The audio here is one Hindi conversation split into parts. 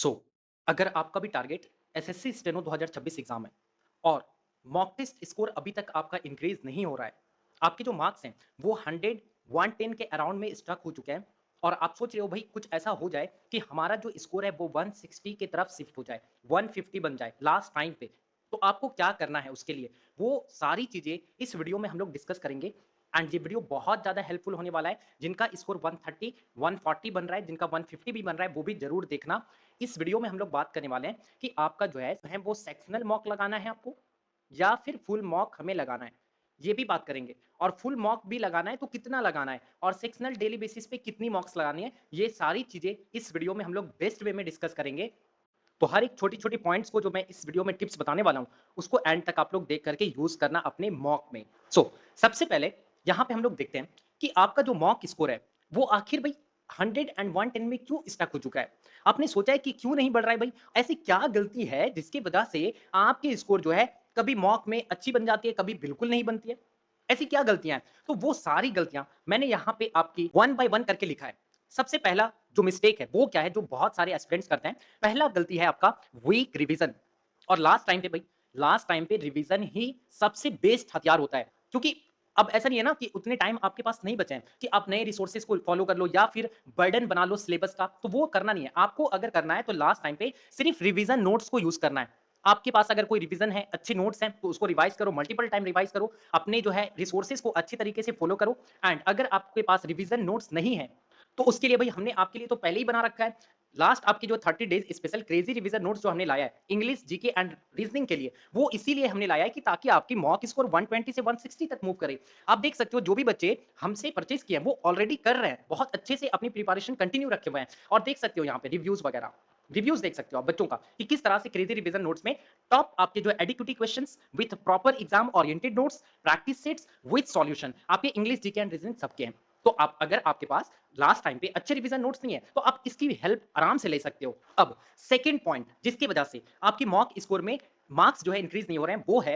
सो अगर आपका भी टारगेट एसएससी स्टेनो 2026 एग्जाम है और मॉक टेस्ट स्कोर अभी तक आपका इंक्रीज नहीं हो रहा है, आपके जो मार्क्स हैं वो 100 110 के अराउंड में स्टक हो चुके हैं और आप सोच रहे हो भाई कुछ ऐसा हो जाए कि हमारा जो स्कोर है वो 160 की तरफ शिफ्ट हो जाए, 150 बन जाए लास्ट टाइम पे, तो आपको क्या करना है उसके लिए, वो सारी चीजें इस वीडियो में हम लोग डिस्कस करेंगे। एंड ये वीडियो बहुत ज्यादा हेल्पफुल होने वाला है। जिनका स्कोर 130 140 बन रहा है, जिनका 150 भी बन रहा है, वो भी जरूर देखना। इस वीडियो में हम लोग बात करने वाले हैं कि आपका जो है वो सेक्शनल मॉक लगाना है आपको या फिर फुल मॉक हमें लगाना है, ये भी बात करेंगे। और फुल मॉक भी लगाना है तो कितना लगाना है और सेक्शनल डेली बेसिस पे कितनी मॉक्स लगानी है, ये सारी चीजें इस वीडियो में हम लोग बेस्ट वे में डिस्कस करेंगे। तो हर एक छोटी छोटी पॉइंट्स को जो मैं इस वीडियो में टिप्स बताने वाला हूं, उसको एंड तक आप लोग देख करके यूज करना अपने मॉक में। सबसे पहले यहां पे हम लोग देखते हैं कि आपका जो मॉक स्कोर है वो आखिर भाई 100 एंड 110 में क्यों स्टक हो चुका है। आपने सोचा है कि क्यों नहीं बढ़ रहा है भाई, ऐसी क्या गलती है जिसकी वजह से आपकी स्कोर जो है कभी मॉक में अच्छी बन जाती है, कभी बिल्कुल नहीं बनती है। ऐसी क्या गलतियां हैं, तो वो सारी गलतियां मैंने यहां पे आपकी वन बाय वन करके लिखा है। सबसे पहला जो मिस्टेक है वो क्या है, जो बहुत सारे एस्पिरेंट्स करते हैं, पहला गलती है आपका वीक रिवीजन। और लास्ट टाइम पे भाई, लास्ट टाइम पे रिवीजन ही सबसे बेस्ट हथियार होता है, क्योंकि अब ऐसा नहीं है ना कि उतने टाइम आपके पास नहीं बचे हैं कि आप नए रिसोर्सेज को फॉलो कर लो या फिर बर्डन बना लो सिलेबस का, तो वो करना नहीं है आपको। अगर करना है तो लास्ट टाइम पे सिर्फ रिवीजन नोट्स को यूज करना है। आपके पास अगर कोई रिवीजन है, अच्छे नोट्स हैं, तो उसको रिवाइज करो, मल्टीपल टाइम रिवाइज करो, अपने जो है रिसोर्सेज को अच्छी तरीके से फॉलो करो। एंड अगर आपके पास रिवीजन नोट्स नहीं है तो उसके लिए भाई हमने आपके लिए तो पहले ही बना रखा है। लास्ट आपकी जो 30 days special crazy revision notes जो हमने लाया है इंग्लिश, जीके एंड रीजनिंग के लिए, वो इसीलिए हमने लाया है कि ताकि आपकी मॉक स्कोर 120 से 160 तक मूव करे। आप देख सकते हो जो भी बच्चे हमसे परचेज किए हैं वो ऑलरेडी कर रहे हैं, बहुत अच्छे से अपनी प्रिपरेशन कंटिन्यू रखे हुए हैं। और देख सकते हो यहाँ पे रिव्यूज वगैरह, रिव्यूज देख सकते हो आप बच्चों का कि किस तरह से क्रेजी रिवीजन नोट्स में टॉप आपके जो एडिक्यूटी questions with proper exam oriented notes, practice sets with solution, आपके इंग्लिश, जीके एंड रीजनिंग सबके हैं। तो आप अगर आपके पास लास्ट टाइम पे अच्छे रिवीजन नोट्स नहीं है तो आप इसकी हेल्प आराम से ले सकते हो। अब सेकंड पॉइंट जिसकी वजह से आपकी मॉक स्कोर में मार्क्स जो है इंक्रीज नहीं हो रहे हैं, वो है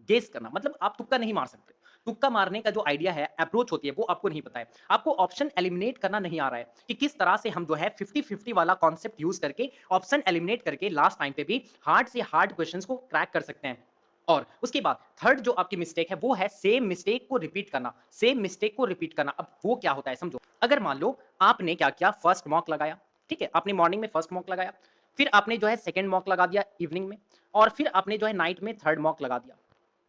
गेस करना। मतलब आप तुक्का नहीं मार सकते। तुक्का मारने का जो आइडिया है, अप्रोच होती है, वो आपको नहीं पता है। आपको ऑप्शन एलिमिनेट करना नहीं आ रहा है कि किस तरह से हम जो है 50-50 वाला कॉन्सेप्ट यूज करके ऑप्शन एलिमिनेट करके लास्ट टाइम पे भी हार्ड से हार्ड क्वेश्चंस को क्रैक कर सकते हैं। और उसके बाद थर्ड जो आपकी मिस्टेक है वो है सेम मिस्टेक को रिपीट करना, सेम मिस्टेक को रिपीट करना। अब वो क्या होता है समझो, अगर मान लो आपने क्या किया, फर्स्ट मॉक लगाया, ठीक है, आपने मॉर्निंग में फर्स्ट मॉक लगाया, फिर आपने जो है सेकंड मॉक लगा दिया इवनिंग में, और फिर आपने जो है नाइट में थर्ड मॉक लगा दिया,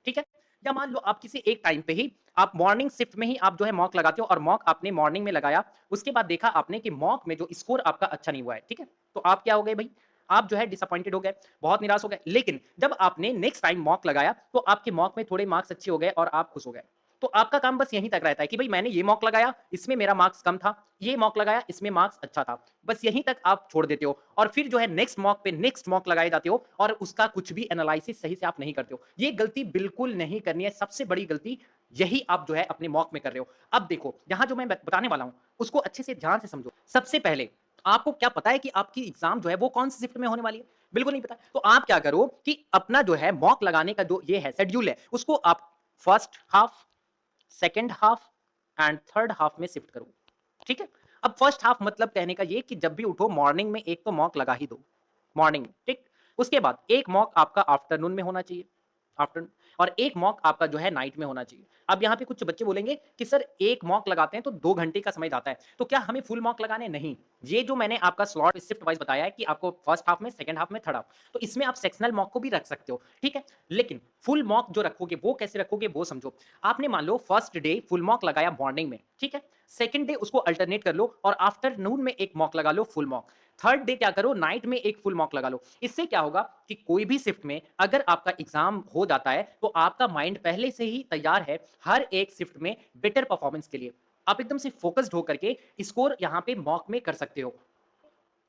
ठीक है। या मान लो आप किसी एक टाइम पे ही आप मॉर्निंग शिफ्ट में ही आप जो है मॉक लगाते हो और मॉक आपने मॉर्निंग में लगाया, उसके बाद देखा आपने कि मॉक में जो स्कोर आपका अच्छा नहीं हुआ है, ठीक है, तो आप क्या हो गए भाई, आप जो है डिसअपॉइंटेड हो गए, बहुत निराश हो गए। लेकिन जब आपने नेक्स्ट टाइम मॉक लगाया तो आपके मॉक में थोड़े मार्क्स अच्छे हो गए और आप खुश हो गए। तो आपका काम बस यहीं तक रहता है कि भाई मैंने ये मॉक लगाया, इसमें मेरा मार्क्स कम था, ये मॉक लगाया, इसमें मार्क्स अच्छा था, बस यहीं तक आप छोड़ देते हो और फिर जो है नेक्स्ट मॉक पे नेक्स्ट मॉक लगाए जाते हो और उसका कुछ भी एनालिसिस सही से आप नहीं करते हो। ये गलती बिल्कुल नहीं करनी है, सबसे बड़ी गलती यही आप जो है अपने मॉक में कर रहे हो। अब देखो यहां जो मैं बताने वाला हूं उसको अच्छे से ध्यान से समझो। सबसे पहले आपको क्या पता है कि आपकी एग्जाम जो है वो कौन सी शिफ्ट में होने वाली है? बिल्कुल नहीं पता। तो आप क्या करो कि अपना जो है मॉक लगाने का जो ये है शेड्यूल है, उसको आप first half, second half and third half में शिफ्ट करो, ठीक है। अब फर्स्ट हाफ मतलब कहने का ये कि जब भी उठो मॉर्निंग में एक तो मॉक लगा ही दो, मॉर्निंग में, ठीक। उसके बाद एक मॉक आपका आफ्टरनून में होना चाहिए, आफ्टरनून, और एक मॉक आपका जो है नाइट में होना चाहिए। अब यहाँ पे कुछ बच्चे बोलेंगे कि सर एक मॉक लगाते हैं तो 2 घंटे का समय जाता है, तो क्या हमें फुल मॉक लगाने? नहीं, ये जो मैंने आपका स्लॉट शिफ्ट वाइज बताया है कि आपको फर्स्ट हाफ में, सेकंड हाफ में, थर्ड हाफ, तो इसमें आप सेक्शनल मॉक को भी रख सकते हो, ठीक है। लेकिन फुल मॉक जो रखोगे वो कैसे रखोगे वो समझो। आपने मान लो फर्स्ट डे फुल मॉक लगाया मॉर्निंग में, ठीक है, सेकंड डे उसको अल्टरनेट कर लो और आफ्टरनून में एक मॉक लगा लो फुल मॉक, थर्ड डे क्या करो, नाइट में एक फुल मॉक लगा लो। इससे क्या होगा कि कोई भी शिफ्ट में अगर आपका एग्जाम हो जाता है तो आपका माइंड पहले से ही तैयार है हर एक शिफ्ट में बेटर परफॉर्मेंस के लिए। आप एकदम से फोकस्ड होकर के स्कोर यहाँ पे मॉक में कर सकते हो।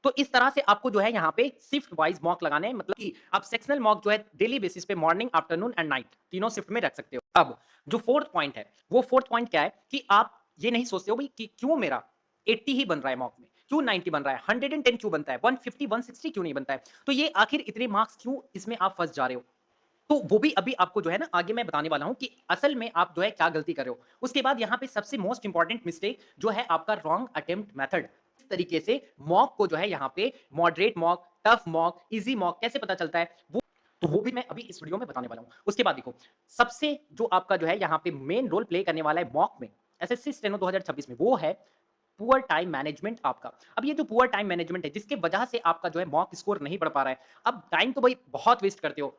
तो इस तरह से आपको जो है यहाँ पे शिफ्ट वाइज मॉक लगाने हैं, मतलब कि आप सेक्शनल मॉक जो है डेली बेसिस पे मॉर्निंग, आफ्टरनून एंड नाइट तीनों शिफ्ट में रख सकते हो। अब जो फोर्थ पॉइंट है, वो फोर्थ पॉइंट क्या है कि आप ये नहीं सोचते हो भाई कि क्यों मेरा 80 ही बन रहा है मॉक में, क्यों 90 बन रहा है, 110 क्यों बनता है, 150 160 क्यों नहीं बनता है, तो ये आखिर इतने मार्क्स क्यों इसमें आप फंस जा रहे हो। तो वो भी अभी आपको जो है ना आगे मैं बताने वाला हूं कि असल में आप जो है क्या गलती कर रहे हो। उसके बाद यहाँ पे सबसे मोस्ट इंपॉर्टेंट मिस्टेक जो है आपका रॉन्ग अटेम्प्ट मेथड। इस तरीके से मॉक को जो है यहाँ पे moderate mock, tough mock, easy mock कैसे पता चलता है वो भी मैं अभी इस वीडियो में बताने वाला हूं। उसके बाद देखो, सबसे जो आपका जो है यहाँ पे मेन रोल प्ले करने वाला है मॉक में, एसएससी स्टेनो 2026 में, वो है पुअर टाइम मैनेजमेंट आपका। अब ये जो पुअर टाइम मैनेजमेंट है, जिसके वजह से आपका जो है मॉक स्कोर नहीं बढ़ पा रहा है। अब टाइम तो भाई बहुत वेस्ट करते हो।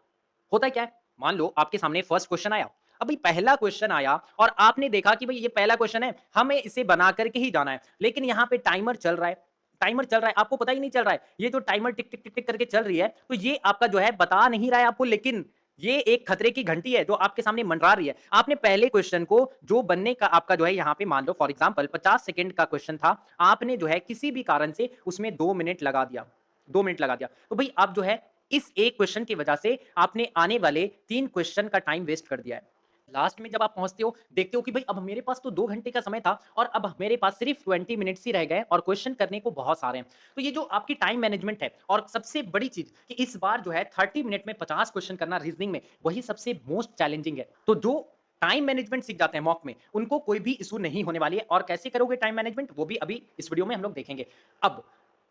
होता क्या है, मान लो आपके सामने फर्स्ट क्वेश्चन आया, अब भाई पहला क्वेश्चन आया और आपने देखा कि भाई ये पहला क्वेश्चन है, हमें इसे बना करके ही जाना है, लेकिन यहाँ पे टाइमर चल रहा है, टाइमर चल रहा है, आपको पता ही नहीं चल रहा है, ये जो टाइमर टिक टिक टिक टिक करके चल रही है, तो ये आपका जो है बता नहीं रहा है आपको, लेकिन ये एक खतरे की घंटी है जो आपके सामने मंडरा रही है। आपने पहले क्वेश्चन को जो बनने का आपका जो है यहाँ पे मान लो फॉर एग्जांपल 50 सेकंड का क्वेश्चन था, आपने जो है किसी भी कारण से उसमें 2 मिनट लगा दिया, 2 मिनट लगा दिया, तो भाई आप जो है इस एक क्वेश्चन की वजह से आपने आने वाले 3 क्वेश्चन का टाइम वेस्ट कर दिया है। लास्ट में जब आप पहुंचते हो, देखते हो कि भाई अब मेरे पास तो 2 घंटे का समय था और अब मेरे पास सिर्फ 20 मिनट्स ही रह गए और क्वेश्चन करने को बहुत सारे हैं। तो ये जो आपकी टाइम मैनेजमेंट है, और सबसे बड़ी चीज कि इस बार जो है 30 मिनट में 50 क्वेश्चन करना रीजनिंग में, वही सबसे मोस्ट चैलेंजिंग है। तो जो टाइम मैनेजमेंट सीख जाते हैं मॉक में, उनको कोई भी इशू नहीं होने वाली है। और कैसे करोगे टाइम मैनेजमेंट, वो भी अभी इस वीडियो में हम लोग देखेंगे। अब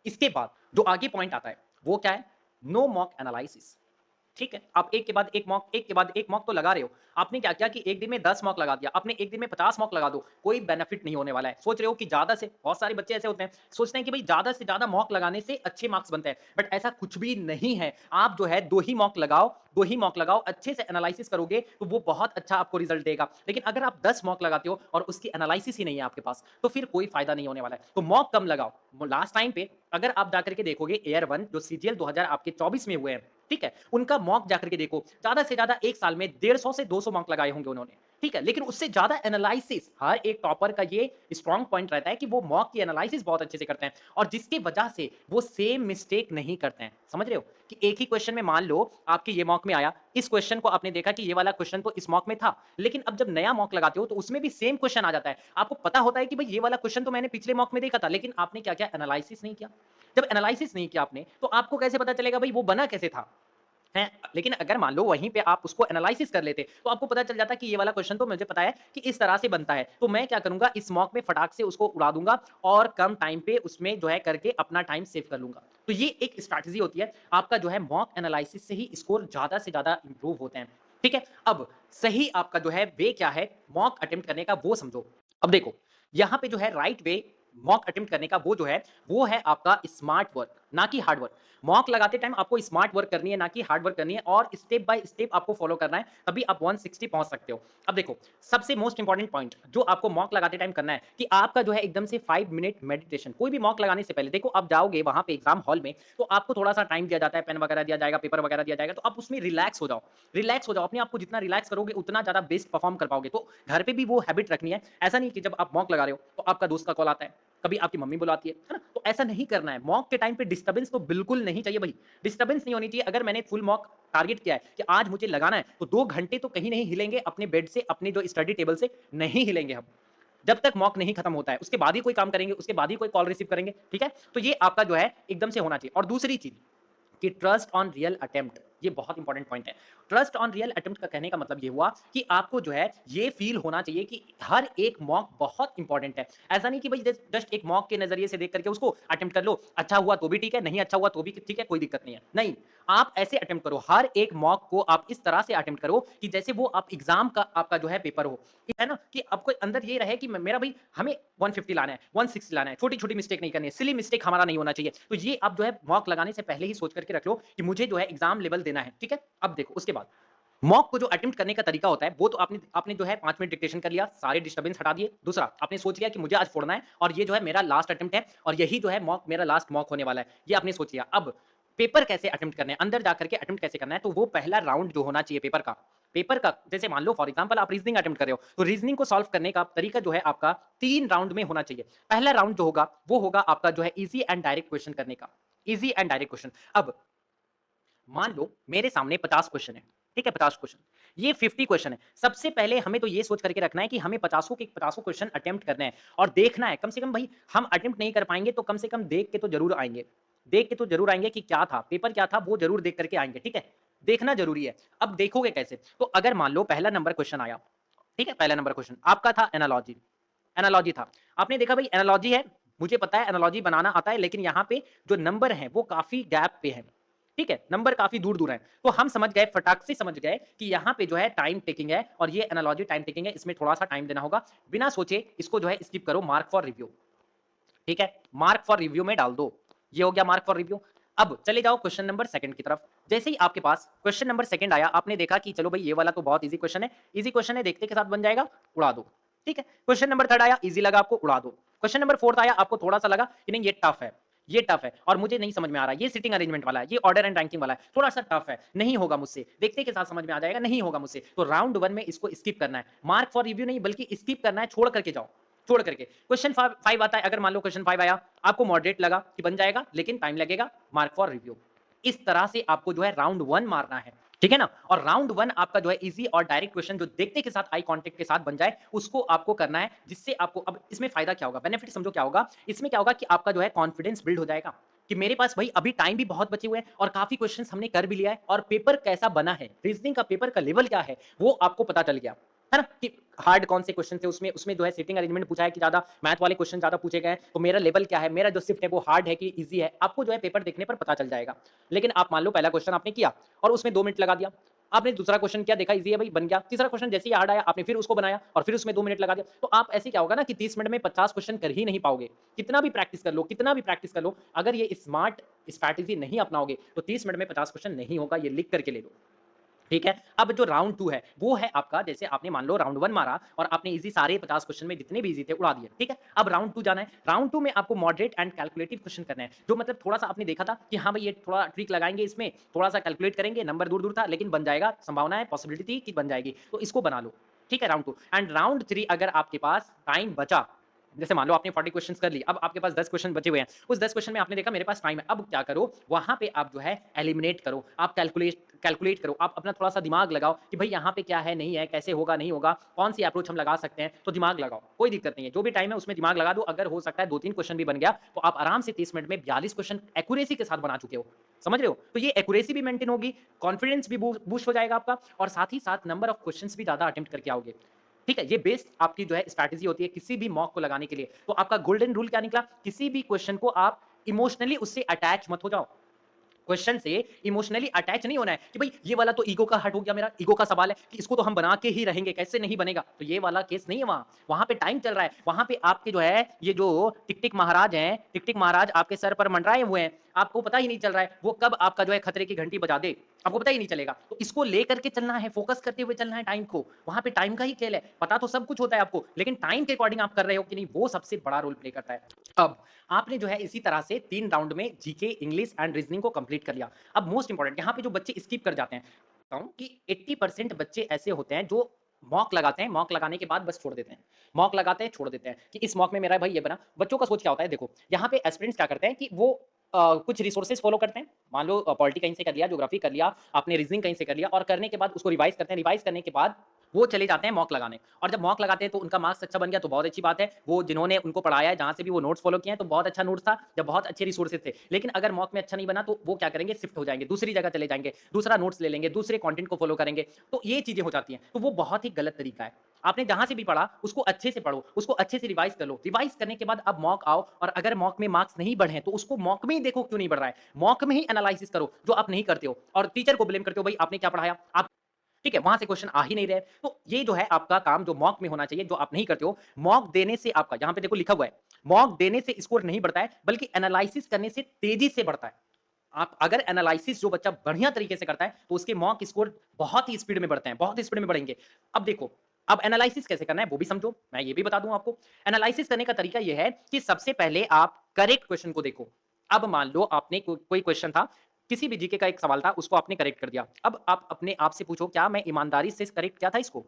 इसके बाद जो आगे पॉइंट आता है वो क्या है, नो मॉक एनालिसिस। ठीक है, आप एक के बाद एक मॉक, एक के बाद एक मॉक तो लगा रहे हो। आपने क्या किया कि एक दिन में 10 मॉक लगा दिया, आपने एक दिन में 50 मॉक लगा दो, कोई बेनिफिट नहीं होने वाला है। सोच रहे हो कि ज्यादा से, बहुत सारे बच्चे ऐसे होते हैं सोचते हैं कि भाई ज्यादा से ज्यादा मॉक लगाने से अच्छे मार्क्स बनते हैं, बट ऐसा कुछ भी नहीं है। आप जो है 2 ही मॉक लगाओ, 2 ही मॉक लगाओ, अच्छे से एनालिसिस करोगे तो वो बहुत अच्छा आपको रिजल्ट देगा। लेकिन अगर आप 10 मॉक लगाते हो और उसकी एनालिसिस ही नहीं है आपके पास, तो फिर कोई फायदा नहीं होने वाला है। तो मॉक कम लगाओ। लास्ट टाइम पे अगर आप जाकर के देखोगे एयर 1 जो सीजीएल 2000 आपके 24 में हुए हैं, ठीक है, उनका मॉक जाकर के देखो, ज्यादा से ज्यादा एक साल में 150 से 200 मॉक लगाए होंगे उन्होंने, ठीक है, लेकिन उससे ज्यादा एनालिसिस, हर एक टॉपर का ये स्ट्रॉन्ग पॉइंट रहता है कि वो मॉक की एनालिसिस बहुत अच्छे से करते हैं, और जिसकी वजह से वो सेम मिस्टेक नहीं करते हैं। समझ रहे हो कि एक ही क्वेश्चन में मान लो आपके ये मॉक में आया, इस क्वेश्चन को आपने देखा कि ये वाला क्वेश्चन तो इस मॉक में था, लेकिन अब जब नया मॉक लगाते हो तो उसमें भी सेम क्वेश्चन आ जाता है। आपको पता होता है कि भाई ये वाला क्वेश्चन तो मैंने पिछले मॉक में देखा था, लेकिन आपने क्या किया, एनालिसिस नहीं किया। जब एनालिसिस नहीं किया आपने, तो आपको कैसे पता चलेगा भाई वो बना कैसे था है। लेकिन अगर मान लो वहीं पे आप उसको एनालिसिस कर लेते, तो आपको पता चल जाता कि ये वाला क्वेश्चन तो मुझे पता है कि इस तरह से बनता है, तो मैं क्या करूंगा, इस मॉक में फटाक से उसको उड़ा दूंगा और कम टाइम पे उसमें जो है करके अपना टाइम सेव कर लूंगा। तो ये एक स्ट्रैटेजी होती है आपका जो है, मॉक एनालिसिस से ही स्कोर ज्यादा से ज्यादा इंप्रूव होते हैं। ठीक है, अब सही आपका जो है वे क्या है मॉक अटेम्प्ट करने का, वो समझो। अब देखो यहां पे जो है राइट वे मॉक अटेम्प्ट करने का, वो जो है वो है आपका स्मार्ट वर्क, ना कि हार्ड वर्क। मॉक लगाते टाइम आपको स्मार्ट वर्क करनी है, ना कि हार्ड वर्क करनी है, और स्टेप बाय स्टेप आपको फॉलो करना है, तभी आप 160 पहुंच सकते हो। अब देखो सबसे मोस्ट इंपॉर्टेंट पॉइंट जो आपको मॉक लगाते टाइम करना है कि आपका जो है एकदम से 5 मिनट मेडिटेशन। कोई भी मॉक लगाने से पहले देखो, आप जाओगे वहां पे एग्जाम हॉल में, तो आपको थोड़ा सा टाइम दिया जाता है, पेन वगैरह दिया जाएगा, पेपर वगैरह दिया जाएगा, तो आप उसमें रिलैक्स हो जाओ। रिलैक्स हो जाओ, अपने आप को जितना रिलैक्स करोगे उतना ज्यादा बेस्ट परफॉर्म कर पाओगे। तो घर पे भी वो हैबिट रखनी है। ऐसा नहीं कि जब आप मॉक लगा रहे हो तो आपका दोस्त का कॉल आता है, कभी आपकी मम्मी बुलाती है ना, तो ऐसा नहीं करना है। मॉक के टाइम पे डिस्टर्बेंस तो बिल्कुल नहीं चाहिए भाई, डिस्टर्बेंस नहीं होनी चाहिए। अगर मैंने फुल मॉक टारगेट किया है कि आज मुझे लगाना है, तो 2 घंटे तो कहीं नहीं हिलेंगे अपने बेड से, अपने जो स्टडी टेबल से नहीं हिलेंगे हम, जब तक मॉक नहीं खत्म होता है। उसके बाद ही कोई काम करेंगे, उसके बाद ही कोई कॉल रिसीव करेंगे। ठीक है, तो ये आपका जो है एकदम से होना चाहिए। और दूसरी चीज कि ट्रस्ट ऑन रियल अटेम्प्ट, ये बहुत इंपॉर्टेंट पॉइंट है। ट्रस्ट ऑन रियल अटेम्प्ट का कहने का मतलब ये हुआ कि आपको जो है ये फील होना चाहिए कि हर एक मॉक बहुत इंपॉर्टेंट है। ऐसा नहीं कि भाई जस्ट एक मॉक के नजरिए से देख करके उसको अटेम्प्ट कर लो, अच्छा हुआ तो भी ठीक है, नहीं अच्छा हुआ तो भी ठीक है, कोई दिक्कत नहीं है। नहीं, आप ऐसे अटेम्प्ट करो, हर एक मॉक को आप इस तरह से अटेम्प्ट करो कि जैसे वो आप एग्जाम का आपका जो है पेपर हो, है ना, कि आपको अंदर ये रहे कि मेरा भाई हमें 150 लाना है, 160 लाना है, छोटी छोटी मिस्टेक नहीं करनी है, सिली मिस्टेक हमारा नहीं होना चाहिए। तो ये आप जो है मॉक लगाने से पहले ही सोच करके रख लो कि मुझे जो है एग्जाम लेवल देना है। ठीक है, अब देखो उसके बाद मॉक को जो अटेम्प्ट करने का तरीका होता है, वो तो आपने आपने जो है 5 मिनट डिक्टेशन कर लिया, सारे डिस्टर्बेंस हटा दिए। दूसरा, आपने सोच लिया कि मुझे आज फोड़ना है और ये जो है मेरा लास्ट अटेम्प्ट है और यही जो है मॉक मेरा लास्ट मॉक होने वाला है, ये आपने सोच लिया। अब पेपर कैसे अटेम्प्ट करने हैं, अंदर जाकर के अटेम्प्ट कैसे करना है, तो वो पहला राउंड जो होना चाहिए पेपर का, पेपर का जैसे मान लो फॉर एग्जांपल आप रीजनिंग अटेम्प्ट कर रहे हो, तो रीजनिंग को सॉल्व करने का तरीका जो है आपका 3 राउंड में होना चाहिए। पहला राउंड जो होगा वो होगा आपका जो है इजी एंड डायरेक्ट क्वेश्चन करने का, इजी एंड डायरेक्ट क्वेश्चन। अब मान लो मेरे सामने 50 क्वेश्चन है, ठीक है, 50 क्वेश्चन, ये 50 क्वेश्चन है। सबसे पहले हमें तो ये सोच करके रखना है कि हमें 50 के 50 क्वेश्चन अटेम्प्ट करने हैं, और देखना है कम से कम भाई, हम अटेम्प्ट नहीं कर पाएंगे तो कम से कम देख के तो जरूर आएंगे, देख के तो जरूर आएंगे कि क्या था पेपर, क्या था वो जरूर देख करके आएंगे। ठीक है, देखना जरूरी है। अब देखोगे कैसे, तो अगर मान लो पहला नंबर क्वेश्चन आया, ठीक है, पहला नंबर क्वेश्चन आपका था एनालॉजी, एनालॉजी था, आपने देखा भाई एनालॉजी है, मुझे पता है एनालॉजी बनाना आता है, लेकिन यहाँ पे जो नंबर है वो काफी गैप पे है, ठीक है, नंबर काफी दूर दूर है, तो हम समझ गए, फटाक से समझ गए कि यहाँ पे जो है टाइम टेकिंग है और ये एनालॉजी टाइम टेकिंग है, इसमें थोड़ा सा टाइम देना होगा। बिना सोचे इसको जो है स्किप करो, मार्क फॉर रिव्यू। ठीक है, मार्क फॉर रिव्यू में डाल दो। ये हो गया मार्क फॉर रिव्यू। अब चले जाओ क्वेश्चन नंबर सेकंड की तरफ। जैसे ही आपके पास क्वेश्चन नंबर सेकंड आया, आपने देखा कि चलो भाई ये वाला तो बहुत इजी क्वेश्चन है, इजी क्वेश्चन है, देखते के साथ बन जाएगा, उड़ा दो। ठीक है, क्वेश्चन नंबर थर्ड आया, इजी लगा आपको, उड़ा दो। क्वेश्चन नंबर फोर्थ आया, आपको थोड़ा सा लगा कि नहीं ये टफ है, ये टफ है और मुझे नहीं समझ में आ रहा है, ये सिटिंग अरेंजमेंट वाला है, ये ऑर्डर एंड रैंकिंग वाला है, थोड़ा सा टफ है, नहीं होगा मुझसे, देखते के साथ समझ में आ जाएगा, नहीं होगा मुझसे, तो राउंड वन में इसको स्किप करना है। मार्क फॉर रिव्यू नहीं बल्कि स्किप करना है, छोड़ करके जाओ, छोड़ करके। क्वेश्चन 5 आता है, अगर मान लो क्वेश्चन 5 आया, आपको मॉडरेट लगा कि बन जाएगा लेकिन टाइम लगेगा, मार्क फॉर रिव्यू। इस तरह से आपको जो है राउंड वन मारना है, ठीक है ना। और राउंड वन आपका जो है इजी और डायरेक्ट क्वेश्चन जो देखते के साथ आई कांटेक्ट के साथ बन जाए, उसको आपको करना है, जिससे आपको अब इसमें फायदा क्या होगा, बेनिफिट समझो क्या होगा। इसमें क्या होगा कि आपका जो है कॉन्फिडेंस बिल्ड हो जाएगा कि मेरे पास भाई अभी टाइम भी बहुत बचे हुए हैं और काफी क्वेश्चंस हमने कर भी लिया है और पेपर कैसा बना है, रीजनिंग का पेपर का लेवल क्या है वो आपको पता चल गया है ना, कि हार्ड कौन से क्वेश्चन थे, उसमें उसमें जो है सीटिंग अरेंजमेंट पूछा है कि ज्यादा मैथ वाले क्वेश्चन ज्यादा पूछे गए हैं, तो मेरा लेवल क्या है, मेरा जो शिफ्ट है वो हार्ड है कि इजी है, आपको जो है पेपर देखने पर पता चल जाएगा। लेकिन आप मान लो पहला क्वेश्चन आपने किया और उसमें 2 मिनट लगा दिया, आपने दूसरा क्वेश्चन किया, देखा इजी है भाई, बन गया, तीसरा क्वेश्चन जैसे ही हार्ड आया आपने फिर उसको बनाया और फिर उसमें 2 मिनट लगा दिया, तो आप ऐसे क्या होगा ना कि 30 मिनट में 50 क्वेश्चन कर ही नहीं पाओगे। कितना भी प्रैक्टिस कर लो, कितना भी प्रैक्टिस कर लो, अगर ये स्मार्ट स्ट्रैटेजी नहीं अपनाओगे तो 30 मिनट में 50 क्वेश्चन नहीं होगा, ये लिख करके ले लो। ठीक है, अब जो राउंड टू है वो है आपका, जैसे आपने मान लो राउंड वन मारा और आपने इजी सारे 50 क्वेश्चन में जितने भी इजी थे उड़ा दिए। ठीक है, अब राउंड टू जाना है, राउंड टू में आपको मॉडरेट एंड कैलकुलेटिव क्वेश्चन करना है, जो मतलब थोड़ा सा आपने देखा था कि हाँ भाई ये थोड़ा ट्रिक लगाएंगे, इसमें थोड़ा सा कैलकुलेट करेंगे, नंबर दूर दूर था लेकिन बन जाएगा, संभावना है, पॉसिबिलिटी थी कि बन जाएगी, तो इसको बना लो। ठीक है, round to and round three अगर आपके पास टाइम बचा, जैसे मान लो आपने 40 क्वेश्चंस कर ली, अब आपके पास 10 क्वेश्चन बचे हुए हैं, उस 10 क्वेश्चन में आपने देखा मेरे पास टाइम है, अब क्या करो, वहां पे आप जो है एलिमिनेट करो, आप कैलकुलेट करो, आप अपना थोड़ा सा दिमाग लगाओ कि भाई यहाँ पे क्या है, नहीं है, कैसे होगा, नहीं होगा, कौन सी अप्रोच हम लगा सकते हैं, तो दिमाग लगाओ, कोई दिक्कत नहीं है, जो भी टाइम है उसमें दिमाग लगा दो, अगर हो सकता है 2-3 क्वेश्चन भी बन गया तो आप आराम से 30 मिनट में 42 क्वेश्चन एक्यूरेसी के साथ बना चुके हो। समझ रहे हो, तो ये एक्यूरेसी भी मेंटेन होगी, कॉन्फिडेंस भी बूस्ट हो जाएगा आपका, और साथ ही साथ नंबर ऑफ क्वेश्चंस भी ज्यादा अटेम्प्ट करके आओगे। ठीक है, ये बेस्ट आपकी जो है स्ट्रैटेजी होती है किसी भी मॉक को लगाने के लिए। तो आपका गोल्डन रूल क्या निकला, किसी भी क्वेश्चन को आप इमोशनली उससे अटैच मत हो जाओ, क्वेश्चन से इमोशनली अटैच नहीं होना है कि भाई ये वाला तो ईगो का हट हो गया, मेरा ईगो का सवाल है कि इसको तो हम बना के ही रहेंगे, कैसे नहीं बनेगा, तो ये वाला केस नहीं है। वहां वहां पे टाइम चल रहा है, वहां पे आपके जो है ये जो टिक टिक महाराज हैं, टिक टिक महाराज आपके सर पर मंडराए हुए हैं, आपको पता ही नहीं चल रहा है वो कब आपका जो है खतरे की घंटी बजा दे, आपको पता ही नहीं चलेगा। तो इसको लेकर के चलना है, फोकस करते हुए चलना है टाइम को, वहां पे टाइम का ही खेल है, पता तो सब कुछ होता है आपको, लेकिन टाइम के अकॉर्डिंग आप कर रहे हो कि नहीं, वो सबसे बड़ा रोल प्ले करता है। अब आपने जो है इसी तरह से 3 राउंड में जीके, इंग्लिश एंड रीजनिंग को कंप्लीट कर लिया। अब मोस्ट इंपॉर्टेंट यहाँ पे जो बच्चे स्किप कर जाते हैं, बताऊं कि 80% बच्चे ऐसे होते हैं जो मॉक लगाते हैं, मॉक लगाने के बाद बस छोड़ देते हैं, मॉक लगाते हैं छोड़ देते हैं कि इस मॉक में मेरा भाई ये बना। बच्चों का सोच क्या होता है, देखो यहाँ पे एस्पिरेंट्स क्या करते हैं कि वो कुछ रिसोर्सेज फॉलो करते हैं, मान लो पॉलिटी कहीं से कर लिया, ज्योग्राफी कर लिया, आपने रीजनिंग कहीं से कर लिया, और करने के बाद उसको रिवाइज करते हैं, रिवाइज करने के बाद वो चले जाते हैं मॉक लगाने, और जब मॉक लगाते हैं तो उनका मार्क्स अच्छा बन गया तो बहुत अच्छी बात है, वो जिन्होंने उनको पढ़ाया है, जहां से भी वो नोट्स फॉलो किए हैं तो बहुत अच्छा नोट्स था, जब बहुत अच्छे रिसोर्सेज थे। लेकिन अगर मॉक में अच्छा नहीं बना तो वो क्या करेंगे, शिफ्ट हो जाएंगे, दूसरी जगह चले जाएंगे, दूसरा नोट्स ले लेंगे, दूसरे कंटेंट को फॉलो करेंगे, तो ये चीजें हो जाती हैं, तो वो बहुत ही गलत तरीका है। आपने जहां से भी पढ़ा उसको अच्छे से पढ़ो, उसको अच्छे से रिवाइज कर लो, रिवाइज करने के बाद अब मॉक आओ, और अगर मॉक में मार्क्स नहीं बढ़े तो उसको मॉक में ही देखो क्यों नहीं बढ़ रहा है, मॉक में ही एनालिसिस करो, जो आप नहीं करते हो, और टीचर को ब्लेम करते हो, भाई आपने क्या पढ़ाया, आप ठीक है, वहां से क्वेश्चन आ ही नहीं रहे। तो ये जो है आपका काम जो मॉक में होना चाहिए, जो आप नहीं करते हो, मॉक देने से आपका, यहां पे देखो लिखा हुआ है, मॉक देने से स्कोर नहीं बढ़ता है बल्कि एनालिसिस करने से तेजी से बढ़ता है। आप अगर एनालिसिस जो बच्चा बढ़िया तरीके से करता है तो उसके मॉक स्कोर बहुत ही स्पीड में बढ़ते हैं, बहुत ही स्पीड में बढ़ेंगे। अब देखो, अब एनालिसिस कैसे करना है वो भी समझो, मैं ये भी बता दूं आपको। एनालिसिस करने का तरीका ये है कि सबसे पहले आप करेक्ट क्वेश्चन को देखो। अब मान लो आपने कोई क्वेश्चन था, किसी भी जीके का एक सवाल था, उसको आपने करेक्ट कर दिया, अब आप अपने आप से पूछो क्या मैं ईमानदारी से करेक्ट किया था इसको,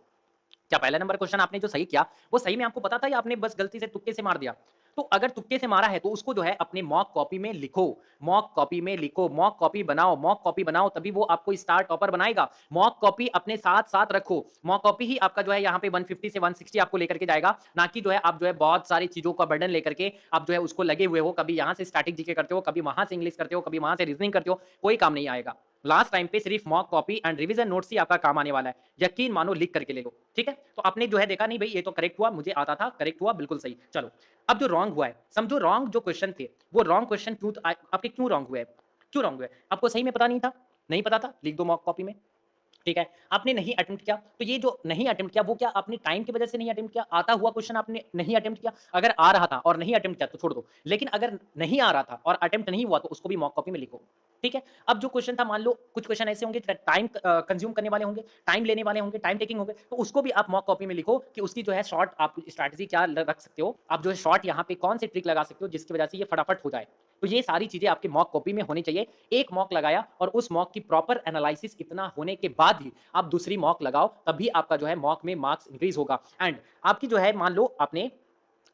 क्या पहला नंबर क्वेश्चन आपने जो सही किया वो सही में आपको पता था या आपने बस गलती से तुक्के से मार दिया। तो अगर तुक्के से मारा है तो उसको जो है अपने मॉक कॉपी में लिखो, मॉक कॉपी में लिखो, मॉक कॉपी बनाओ, मॉक कॉपी बनाओ, तभी वो आपको स्टार टॉपर बनाएगा। मॉक कॉपी अपने साथ साथ रखो, मॉक कॉपी ही आपका जो है यहाँ पे 150 से 160 आपको लेकर के जाएगा, ना कि जो है आप जो है बहुत सारी चीजों का बर्डन लेकर के आप जो है उसको लगे हुए हो, कभी यहाँ से स्टैटिक जीके करते हो, कभी वहां से इंग्लिश करते हो, कभी वहां से रीजनिंग करते हो, कोई काम नहीं आएगा। लास्ट टाइम पे सिर्फ mock copy and revision notes ही आपका काम आने वाला है, यकीन मानो, लिख करके ले लो। ठीक है, तो आपने जो है देखा नहीं भाई ये तो करेक्ट हुआ, मुझे आता था, करेक्ट हुआ, बिल्कुल सही। चलो अब जो रॉन्ग हुआ है, समझो रॉन्ग जो क्वेश्चन थे वो रॉन्ग क्वेश्चन क्यों आपके क्यों रॉन्ग हुए, क्यों रॉन्ग हुए? आपको सही में पता नहीं था? नहीं पता था? लिख दो मॉक कॉपी में। ठीक है, आपने नहीं अटेम्प्ट किया, तो ये जो नहीं अटेम्प्ट किया वो क्या आपने टाइम की वजह से नहीं अटेम्प्ट किया? आता हुआ क्वेश्चन आपने नहीं अटेम्प्ट किया? अगर आ रहा था और नहीं अटेम्प्ट किया तो छोड़ दो। लेकिन अगर नहीं आ रहा था और अटेम्प्ट नहीं हुआ तो उसको भी मॉक कॉपी में लिखो। ठीक है? अब जो क्वेश्चन था मान लो कुछ क्वेश्चन ऐसे होंगे टाइम कंज्यूम करने वाले होंगे, टाइम लेने वाले होंगे, टाइम टेकिंग होंगे, तो उसको भी आप मॉक कॉपी में लिखो कि उसकी जो है शॉर्ट आप स्ट्रैटेजी क्या रख सकते हो, आप जो है शॉर्ट यहाँ पे कौन सी ट्रिक लगा सकते हो जिसकी वजह से ये फटाफट हो जाए। तो ये सारी चीजें आपके मॉक कॉपी में होनी चाहिए। एक मॉक लगाया और उस मॉक की प्रॉपर एनालिसिस इतना होने के बाद ही आप दूसरी मॉक लगाओ, तभी आपका जो है मॉक में मार्क्स इंक्रीज होगा। एंड आपकी जो है मान लो आपने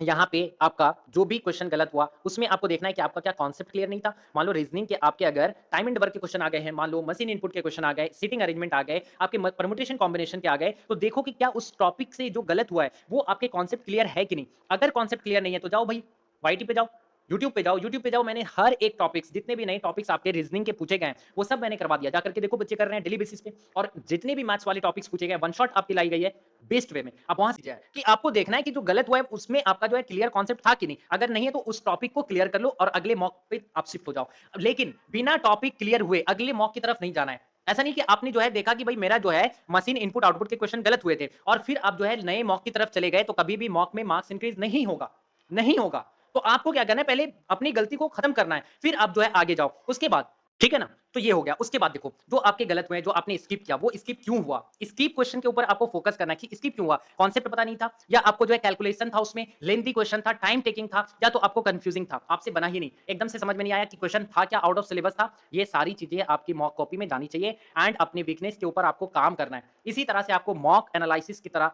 यहाँ पे आपका जो भी क्वेश्चन गलत हुआ उसमें आपको देखना है कि आपका क्या कॉन्सेप्ट क्लियर नहीं था। मान लो रीजनिंग के आपके अगर टाइम एंड वर्क के क्वेश्चन आ गए हैं, मान लो मशीन इनपुट के क्वेश्चन आ गए, सीटिंग अरेंजमेंट आ गए, आपके परमुटेशन कॉम्बिनेशन के आ गए, तो देखो कि क्या उस टॉपिक से जो गलत हुआ है वो आपके कॉन्सेप्ट क्लियर है कि नहीं। अगर कॉन्सेप्ट क्लियर नहीं है तो जाओ भाई वाईटी पे जाओ, यूट्यूब पे जाओ, यूट्यूब पे जाओ, मैंने हर एक टॉपिक्स जितने भी नए टॉपिक्स आपके रीजनिंग के पूछे गए हैं वो सब मैंने करवा दिया। जाकर के देखो बच्चे कर रहे हैं डेली बेसिस पे, और जितने भी मैथ्स वाले टॉपिक्स पूछे गए वन शॉट आपकी लाई गई है बेस्ट वे में। आप वहां से कि आपको देखना है कि जो गलत हुआ है उसमें आपका जो है क्लियर कॉन्सेप्ट था कि नहीं। अगर नहीं है तो उस टॉपिक को क्लियर कर लो और अगले मॉक पे आप शिफ्ट हो जाओ। लेकिन बिना टॉपिक क्लियर हुए अगले मॉक की तरफ नहीं जाना है। ऐसा नहीं कि आपने जो है देखा कि भाई मेरा जो है मशीन इनपुट आउटपुट के क्वेश्चन गलत हुए थे और फिर आप जो है नए मॉक की तरफ चले गए, तो कभी भी मॉक में मार्क्स इंक्रीज नहीं होगा, नहीं होगा। तो आपको क्या करना है, पहले अपनी गलती को खत्म करना है, फिर आप जो है आगे जाओ उसके बाद। ठीक है ना? तो ये हो गया। उसके बाद देखो जो आपके गलत हुए, जो आपने स्किप किया, वो स्किप क्यों हुआ? स्किप क्वेश्चन के ऊपर आपको फोकस करना है कि स्किप क्यों हुआ? कॉन्सेप्ट पता नहीं था, या आपको जो है कैलकुलेशन था उसमें लेंथी क्वेश्चन था, टाइम टेकिंग था, या तो आपको कंफ्यूजिंग था, आपसे बना ही नहीं, एकदम से समझ में नहीं आया कि क्वेश्चन था क्या, आउट ऑफ सिलेबस था। ये सारी चीजें आपकी मॉक कॉपी में जानी चाहिए एंड अपनी वीकनेस के ऊपर आपको काम करना है। इसी तरह से आपको मॉक एनालिसिस की तरह,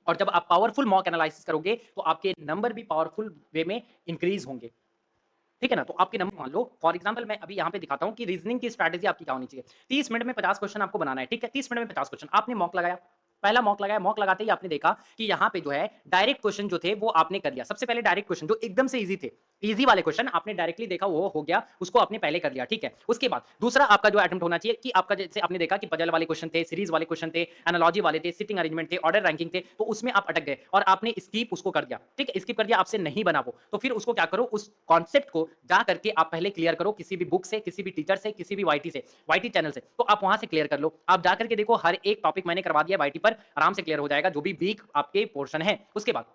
और जब आप पावरफुल मॉक एनालिसिस करोगे तो आपके नंबर भी पावरफुल वे में इंक्रीज होंगे। ठीक है ना? तो आपके नंबर मान लो फॉर एग्जांपल मैं अभी यहाँ पे दिखाता हूँ कि रीजनिंग की स्ट्रैटेजी आपकी क्या होनी चाहिए। 30 मिनट में 50 क्वेश्चन आपको बनाना है, ठीक है? 30 मिनट में 50 क्वेश्चन आपने मॉक लगाया, पहला मॉक लगाया, मॉक लगाते ही आपने देखा कि यहाँ पे जो है डायरेक्ट क्वेश्चन जो थे वो आपने कर लिया। सबसे पहले डायरेक्ट क्वेश्चन जो एकदम से ईजी थे, ईजी वाले क्वेश्चन आपने डायरेक्टली देखा वो हो गया, उसको आपने पहले कर लिया, ठीक है? उसके बाद दूसरा आपका जो अटेम्प्ट होना चाहिए कि आपका जैसे आपने देखा कि पजल वाले क्वेश्चन थे, सीरीज वाले क्वेश्चन थे, एनालॉजी वाले थे, सिटिंग अरेंजमेंट थे, ऑर्डर रैंकिंग थे, तो उसमें आप अटक गए और आपने स्किप उसको कर दिया, ठीक है? स्किप कर दिया, आपसे नहीं बना वो, तो फिर उसको क्या करो, उस कॉन्सेप्ट को जा करके आप पहले क्लियर करो किसी भी बुक से, किसी भी टीचर से, किसी भी वाईटी से, वाईटी चैनल से, तो आप वहां से क्लियर कर लो। आप जा करके देखो हर एक टॉपिक मैंने करवा दिया वाईटी पर, आराम से क्लियर हो जाएगा जो भी वीक आपके पोर्शन है। उसके बाद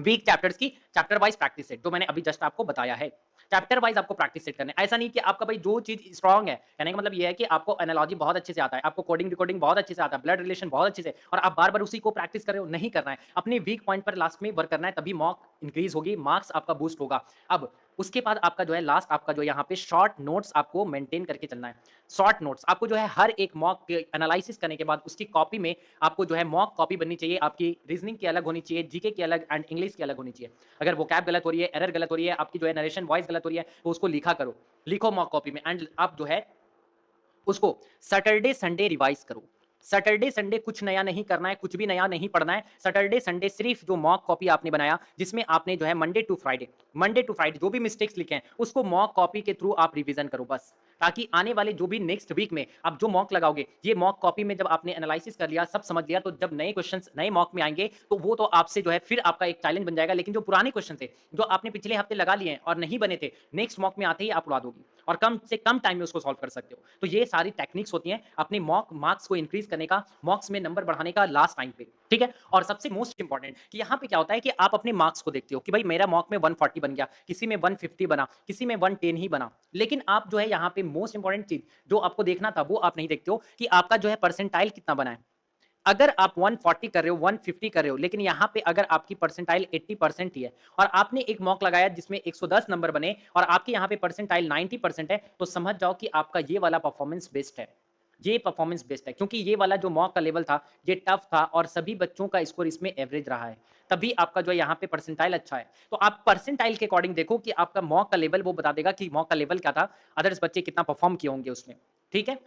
वीक चैप्टर्स की चैप्टर वाइज प्रैक्टिस सेट जो मैंने अभी जस्ट आपको बताया है, चैप्टर वाइज आपको प्रैक्टिस सेट करना है। ऐसा नहीं कि आपका भाई जो चीज स्ट्रांग है, कहने का मतलब ये है कि आपको एनालॉजी बहुत अच्छे से आता है, आपको कोडिंग डिकोडिंग बहुत अच्छे से आता है, ब्लड रिलेशन बहुत अच्छे से, और आप बार बार उसी को प्रैक्टिस कर रहे हो, नहीं करना है। अपने वीक पॉइंट पर लास्ट में वर्क करना है, तभी मॉक इंक्रीज होगी, मार्क्स आपका बूस्ट होगा। अब उसके बाद आपका जो है लास्ट आपका जो यहाँ पे शॉर्ट नोट्स आपको मेंटेन करके चलना है। शॉर्ट नोट्स आपको जो है हर एक मॉक एनालिसिस करने के बाद उसकी कॉपी में आपको जो है मॉक कॉपी बननी चाहिए, आपकी रीजनिंग की अलग होनी चाहिए, जीके की अलग एंड इंग्लिश की अलग होनी चाहिए। अगर वो कैप गलत हो रही है, एरर गलत हो रही है, आपकी जो है नरेशन वॉइस गलत हो रही है, तो उसको लिखा करो, लिखो मॉक कॉपी में एंड आप जो है उसको सैटरडे संडे रिवाइज करो। सैटरडे संडे कुछ नया नहीं करना है, कुछ भी नया नहीं पढ़ना है। सैटरडे संडे सिर्फ जो मॉक कॉपी आपने बनाया जिसमें आपने जो है मंडे टू फ्राइडे जो भी मिस्टेक्स लिखे हैं उसको मॉक कॉपी के थ्रू आप रिवीजन करो बस, ताकि आने वाले जो भी नेक्स्ट वीक में आप जो मॉक लगाओगे, ये मॉक कॉपी में जब आपने एनालिसिस कर लिया, सब समझ लिया, तो जब नए क्वेश्चंस नए मॉक में आएंगे तो वो तो आपसे जो है फिर आपका एक चैलेंज बन जाएगा। लेकिन जो पुराने क्वेश्चन थे, जो आपने पिछले हफ्ते लगा लिए हैं और नहीं बने थे, नेक्स्ट मॉक में आते ही आप उड़ा दोगे और कम से कम टाइम में उसको सॉल्व कर सकते हो। तो ये सारी टेक्निक्स होती हैं अपनी मॉक मार्क्स को इंक्रीज करने का, मॉक्स में नंबर बढ़ाने का लास्ट टाइम पे, ठीक है? और सबसे मोस्ट इंपॉर्टेंट कि यहाँ पे क्या होता है कि आप अपने मार्क्स को देखते हो कि भाई मेरा मॉक में 140 बन गया, किसी में 150 बना, किसी में 110 ही बना। लेकिन आप जो है यहाँ पे मोस्ट इंपॉर्टेंट चीज जो आपको देखना था वो आप नहीं देखते हो कि आपका जो है परसेंटाइल कितना बना है। अगर आप 140 कर रहे हो, 150 कर रहे हो, लेकिन यहाँ पे अगर आपकी परसेंटाइल 80% ही है और आपने एक मॉक लगाया जिसमें 110 नंबर बने और आपके यहाँ पे परसेंटाइल 90% है, तो समझ जाओ कि आपका ये वाला परफॉर्मेंस बेस्ट है। ये परफॉर्मेंस बेस्ट है क्योंकि ये वाला जो मॉक का लेवल था ये टफ था और सभी बच्चों का स्कोर इसमें एवरेज रहा है, तभी आपका जो है यहाँ पे परसेंटाइल अच्छा है। तो आप परसेंटाइल के अकॉर्डिंग देखो कि आपका मॉक का लेवल वो बता देगा कि मॉक का लेवल क्या था, अदर्स बच्चे कितना परफॉर्म किए होंगे उसमें। ठीक है?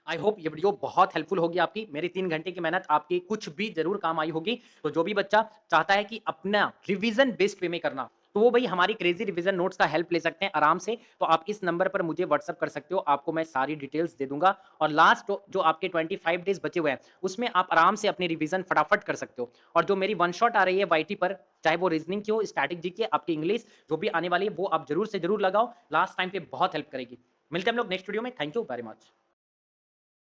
आई होप ये वीडियो बहुत हेल्पफुल होगी आपकी। मेरी 3 घंटे की मेहनत आपकी कुछ भी ज़रूर काम आई होगी। तो जो भी बच्चा चाहता है कि अपना रिवीजन बेस्ड वे में करना, तो वो भई हमारी क्रेज़ी रिवीजन नोट्स का हेल्प ले सकते हैं आराम से। तो आप इस नंबर पर मुझे व्हाट्सएप कर सकते हो, आपको मैं सारी डिटेल्स दे दूँगा और लास्ट जो आपके 25 डेज़ बचे हुए हैं, उसमें आप आराम से अपनी रिवीजन फटाफट कर सकते हो। और जो मेरी वन शॉट आ रही है वाईटी पर, चाहे वो रीजनिंग की हो, स्टैटिक जीके, आपकी इंग्लिश जो भी आने वाली है, वो आप ज़रूर से ज़रूर लगाओ। लास्ट टाइम पे बहुत हेल्प करेगी। मिलते हैं हम लोग नेक्स्ट वीडियो में। Thank you very much.